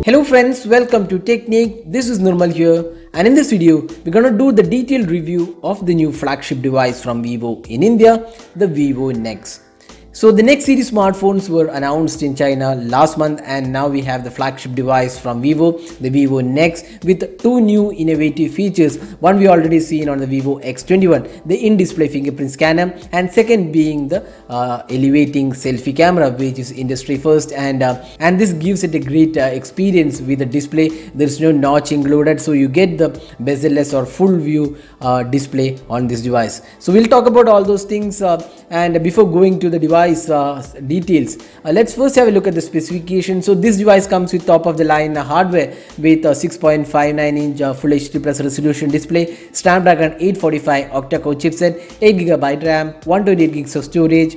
Hello friends, welcome to Technique. This is Nirmal here, and in this video we're gonna do the detailed review of the new flagship device from Vivo in India, the Vivo Nex. So the Nex series smartphones were announced in China last month, and now we have the flagship device from Vivo, the Vivo Nex, with two new innovative features. One we already seen on the Vivo X21, the in-display fingerprint scanner, and second being the elevating selfie camera, which is industry first, and this gives it a great experience with the display. There is no notch included, so you get the bezel-less or full view display on this device. So we'll talk about all those things, and before going to the device details, let's first have a look at the specification. So this device comes with top of the line hardware with a 6.59 inch full HD plus resolution display, Snapdragon 845 octa-core chipset, 8GB RAM, 128 gigs of storage.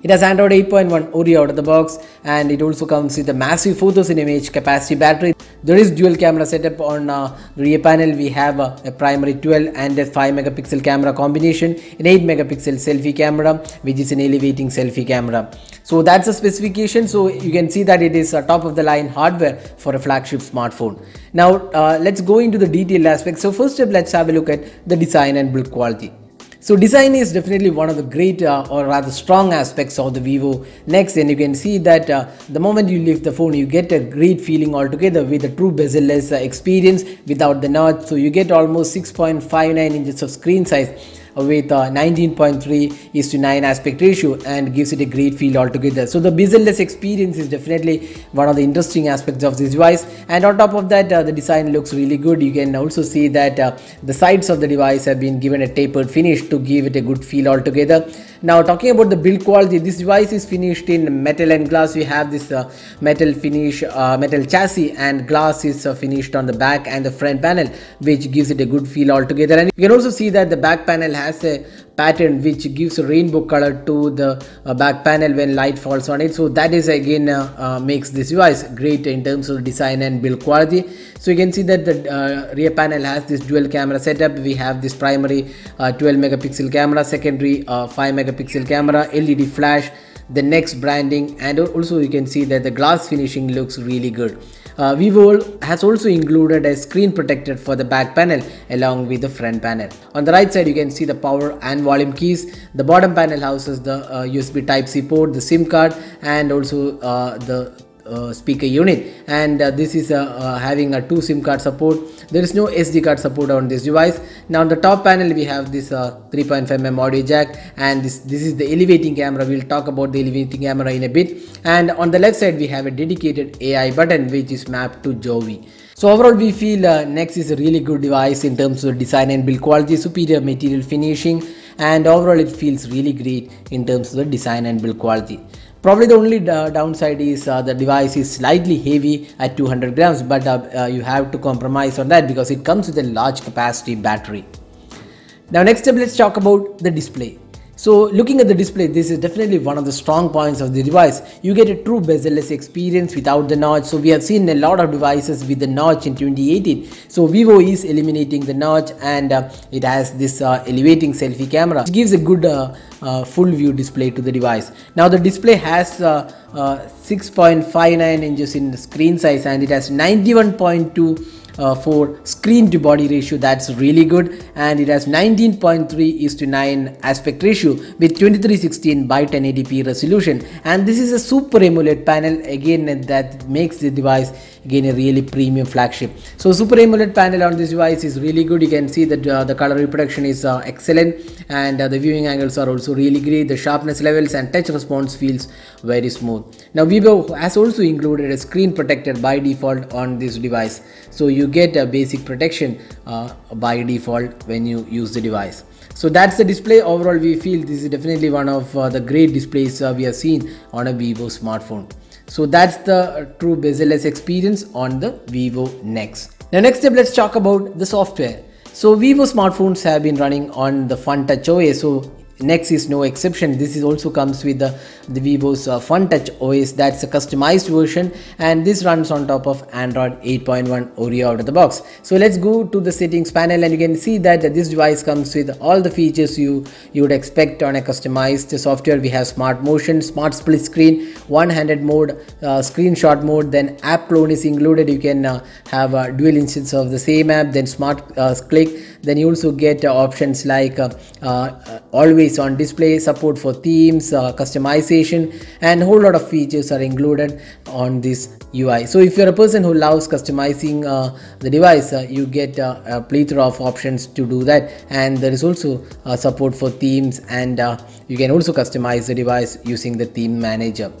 It has Android 8.1 Oreo out of the box, and it also comes with a massive 4000 mAh capacity battery. There is dual camera setup on the rear panel. We have a primary 12 and a 5 megapixel camera combination, an 8 megapixel selfie camera, which is an elevating selfie camera. So that's the specification. So you can see that it is a top of the line hardware for a flagship smartphone. Now let's go into the detailed aspects. So first up, let's have a look at the design and build quality. So design is definitely one of the great or rather strong aspects of the Vivo Nex, and you can see that the moment you lift the phone, you get a great feeling altogether with a true bezel-less experience without the notch. So you get almost 6.59 inches of screen size with 19.3:9 aspect ratio, and gives it a great feel altogether. So the bezel-less experience is definitely one of the interesting aspects of this device, and on top of that, the design looks really good. You can also see that the sides of the device have been given a tapered finish to give it a good feel altogether. Now talking about the build quality, this device is finished in metal and glass. We have this metal finish, metal chassis, and glass is finished on the back and the front panel, which gives it a good feel altogether. And you can also see that the back panel has a pattern which gives a rainbow color to the back panel when light falls on it. So that is again makes this device great in terms of design and build quality. So you can see that the rear panel has this dual camera setup. We have this primary 12 megapixel camera, secondary 5 megapixel camera, LED flash, the Nex branding, and also you can see that the glass finishing looks really good. Vivo has also included a screen protector for the back panel along with the front panel. On the right side, you can see the power and volume keys. The bottom panel houses the USB Type-C port, the SIM card, and also the speaker unit, and this is having a 2 SIM card support. There is no SD card support on this device. Now on the top panel we have this 3.5mm audio jack, and this is the elevating camera. We'll talk about the elevating camera in a bit. And on the left side we have a dedicated AI button which is mapped to Jovi. So overall we feel Nex is a really good device in terms of design and build quality, superior material finishing, and overall it feels really great in terms of the design and build quality. Probably the only downside is the device is slightly heavy at 200 grams, but you have to compromise on that because it comes with a large capacity battery. Now next up, let's talk about the display. So looking at the display, this is definitely one of the strong points of the device. You get a true bezel-less experience without the notch. So we have seen a lot of devices with the notch in 2018. So Vivo is eliminating the notch, and it has this elevating selfie camera, which gives a good full view display to the device. Now the display has 6.59 inches in the screen size, and it has 91.2 for screen to body ratio. That's really good, and it has 19.3:9 aspect ratio with 2316 by 1080p resolution, and this is a super AMOLED panel again that makes the device again a really premium flagship. So super AMOLED panel on this device is really good. You can see that the color reproduction is excellent, and the viewing angles are also really great. The sharpness levels and touch response feels very smooth. Now Vivo has also included a screen protector by default on this device, so you get a basic protection by default when you use the device. So that's the display. Overall we feel this is definitely one of the great displays we have seen on a Vivo smartphone. So that's the true bezel-less experience on the Vivo Nex. Now next step, let's talk about the software. So Vivo smartphones have been running on the FunTouch OS. So Nex is no exception. This is also comes with the Vivo's Fun Touch OS. That's a customized version, and this runs on top of Android 8.1 Oreo out of the box. So let's go to the settings panel, and you can see that this device comes with all the features you would expect on a customized software. We have smart motion, smart split screen, one-handed mode, screenshot mode, then app clone is included. You can have dual instances of the same app, then smart click. Then you also get options like always on display, support for themes, customization, and a whole lot of features are included on this UI. So if you're a person who loves customizing the device, you get a plethora of options to do that, and there is also support for themes, and you can also customize the device using the theme manager.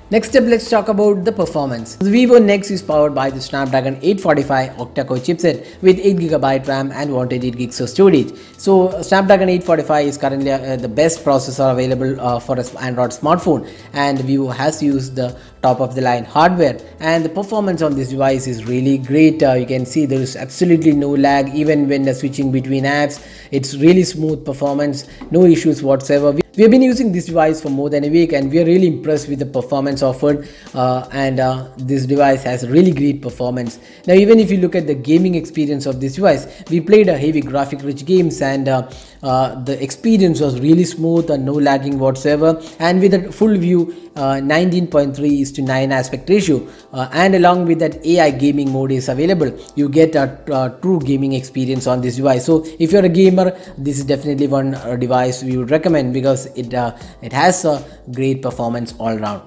Next up, let's talk about the performance. The Vivo Nex is powered by the Snapdragon 845 octa-core chipset with 8GB RAM and 128GB of storage. So Snapdragon 845 is currently the best processor available for an Android smartphone, and Vivo has used the top of the line hardware, and the performance on this device is really great. You can see there is absolutely no lag even when switching between apps. It's really smooth performance, no issues whatsoever. We have been using this device for more than a week, and we are really impressed with the performance offered, and this device has really great performance. Now, even if you look at the gaming experience of this device, we played a heavy graphic rich games, and the experience was really smooth and no lagging whatsoever, and with a full view 19:3:9 aspect ratio, and along with that AI gaming mode is available. You get a true gaming experience on this device. So if you're a gamer, this is definitely one device we would recommend, because it has a great performance all around.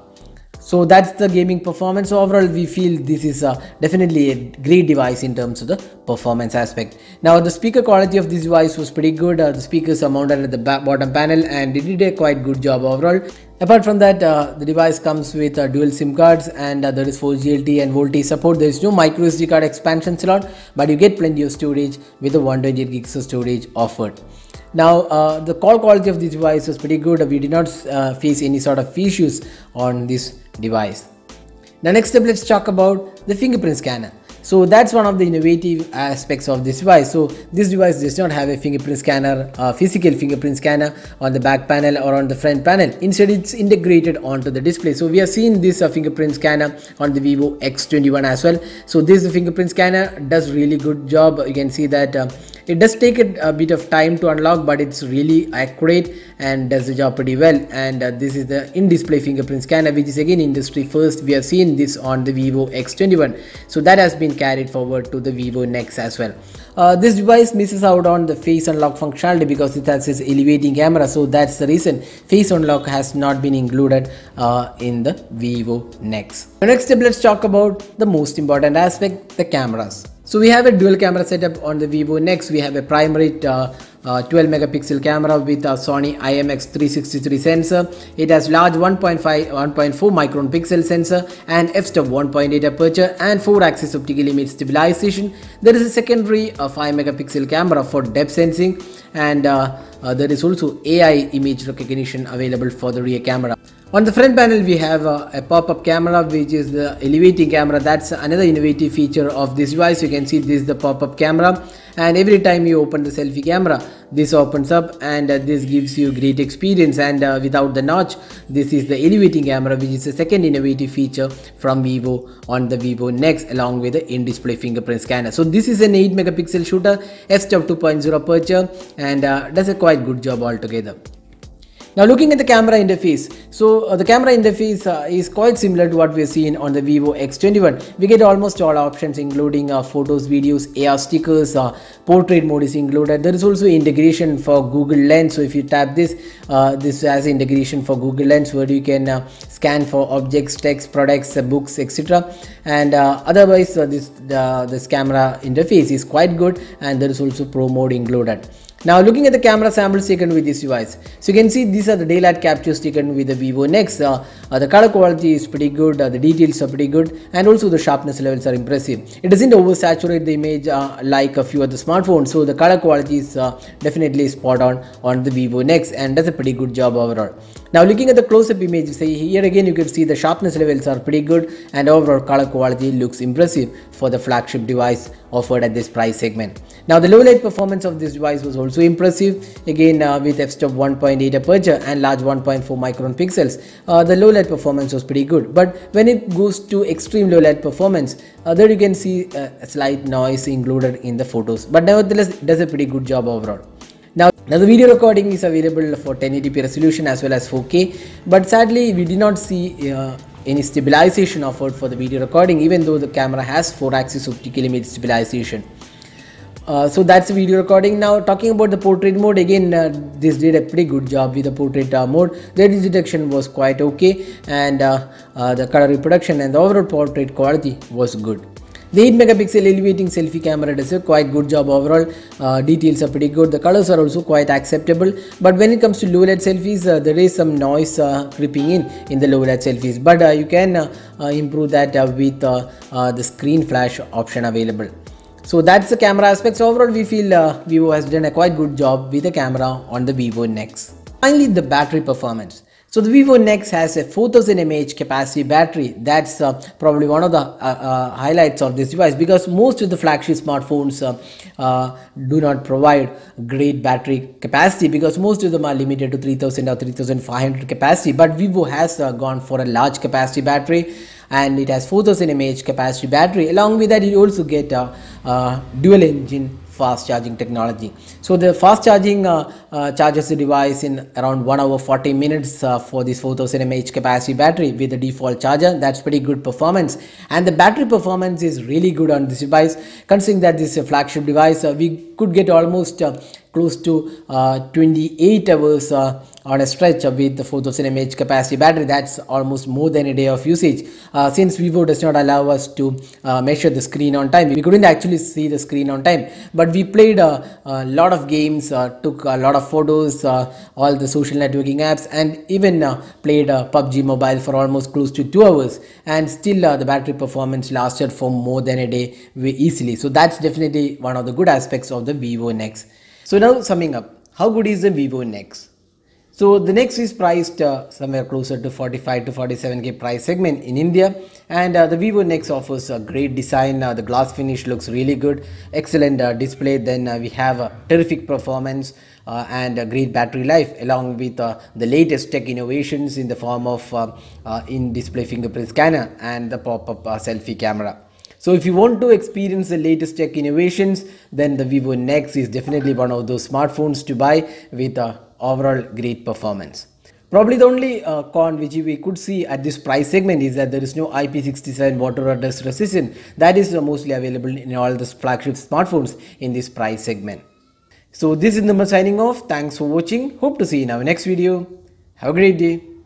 So that's the gaming performance. So overall, we feel this is definitely a great device in terms of the performance aspect. Now, the speaker quality of this device was pretty good. The speakers are mounted at the bottom panel, and it did a quite good job overall. Apart from that, the device comes with dual SIM cards, and there is 4G LTE and VoLTE support. There is no micro SD card expansion slot, but you get plenty of storage with the 128GB of storage offered. Now, the call quality of this device was pretty good. We did not face any sort of issues on this device. Now, next up, let's talk about the fingerprint scanner. So that's one of the innovative aspects of this device. So this device does not have a fingerprint scanner, physical fingerprint scanner on the back panel or on the front panel. Instead, it's integrated onto the display. So we have seen this fingerprint scanner on the Vivo X21 as well. So this fingerprint scanner does really good job. You can see that it does take a bit of time to unlock, but it's really accurate and does the job pretty well. And this is the in-display fingerprint scanner, which is again industry first. We have seen this on the Vivo X21. So that has been carried forward to the Vivo Nex as well. This device misses out on the face unlock functionality because it has this elevating camera. So that's the reason face unlock has not been included in the Vivo Nex. Next step, let's talk about the most important aspect, the cameras. So we have a dual camera setup on the Vivo Nex. We have a primary 12 megapixel camera with a Sony IMX363 sensor. It has large 1.4 micron pixel sensor and f-stop 1.8 aperture and 4-axis optical image stabilization. There is a secondary 5 megapixel camera for depth sensing, and there is also AI image recognition available for the rear camera. On the front panel, we have a pop-up camera, which is the elevating camera. That's another innovative feature of this device. You can see this is the pop-up camera, and every time you open the selfie camera, this opens up, and this gives you great experience. And without the notch, this is the elevating camera, which is the second innovative feature from Vivo on the Vivo Nex, along with the in-display fingerprint scanner. So this is an 8 megapixel shooter, f-stop 2.0 aperture, and does a quite good job altogether. Now, looking at the camera interface, so the camera interface is quite similar to what we have seen on the Vivo X21. We get almost all options, including photos, videos, AR stickers, portrait mode is included. There is also integration for Google Lens. So if you tap this, this has integration for Google Lens, where you can scan for objects, text, products, books, etc. And otherwise, this camera interface is quite good, and there is also Pro mode included. Now, looking at the camera samples taken with this device, so you can see these are the daylight captures taken with the Vivo Nex. The color quality is pretty good, the details are pretty good, and also the sharpness levels are impressive. It doesn't oversaturate the image like a few other smartphones, so the color quality is definitely spot on the Vivo Nex, and does a pretty good job overall. Now, looking at the close-up images, here again you can see the sharpness levels are pretty good, and overall color quality looks impressive for the flagship device offered at this price segment. Now, the low light performance of this device was also also impressive. Again, with f-stop 1.8 aperture and large 1.4 micron pixels, the low light performance was pretty good. But when it goes to extreme low light performance, there you can see a slight noise included in the photos, but nevertheless it does a pretty good job overall. Now the video recording is available for 1080p resolution as well as 4K, but sadly we did not see any stabilization offered for the video recording, even though the camera has 4-axis optical image stabilization. So that's the video recording. Now talking about the portrait mode, again this did a pretty good job with the portrait mode. The edge detection was quite okay, and the color reproduction and the overall portrait quality was good. The 8 megapixel elevating selfie camera does a quite good job overall. Details are pretty good. The colors are also quite acceptable. But when it comes to low light selfies, there is some noise creeping in the low light selfies. But you can improve that with the screen flash option available. So that's the camera aspects. Overall, we feel Vivo has done a quite good job with the camera on the Vivo Nex. Finally, the battery performance. So the Vivo Nex has a 4000 mAh capacity battery. That's probably one of the highlights of this device, because most of the flagship smartphones do not provide great battery capacity, because most of them are limited to 3000 or 3500 capacity. But Vivo has gone for a large capacity battery, and it has 4000 mAh capacity battery. Along with that, you also get dual engine fast charging technology. So the fast charging charges the device in around 1 hour 40 minutes for this 4000 mAh capacity battery with the default charger. That's pretty good performance, and the battery performance is really good on this device, considering that this is a flagship device. We could get almost close to 28 hours on a stretch with the 4000 mAh capacity battery. That's almost more than a day of usage. Since Vivo does not allow us to measure the screen on time, we couldn't actually see the screen on time, but we played a lot of games, took a lot of photos, all the social networking apps, and even played PUBG Mobile for almost close to 2 hours, and still the battery performance lasted for more than a day easily. So that's definitely one of the good aspects of the Vivo Nex. So now summing up, how good is the Vivo Nex? So the Nex is priced somewhere closer to 45 to 47k price segment in India, and the Vivo Nex offers a great design. The glass finish looks really good, excellent display. Then we have a terrific performance and a great battery life, along with the latest tech innovations in the form of in-display fingerprint scanner and the pop-up selfie camera. So if you want to experience the latest tech innovations, then the Vivo Nex is definitely one of those smartphones to buy with overall great performance. Probably the only con which we could see at this price segment is that there is no IP67 water or dust resistant. That is mostly available in all the flagship smartphones in this price segment. So this is Nirmal signing off. Thanks for watching. Hope to see you in our next video. Have a great day.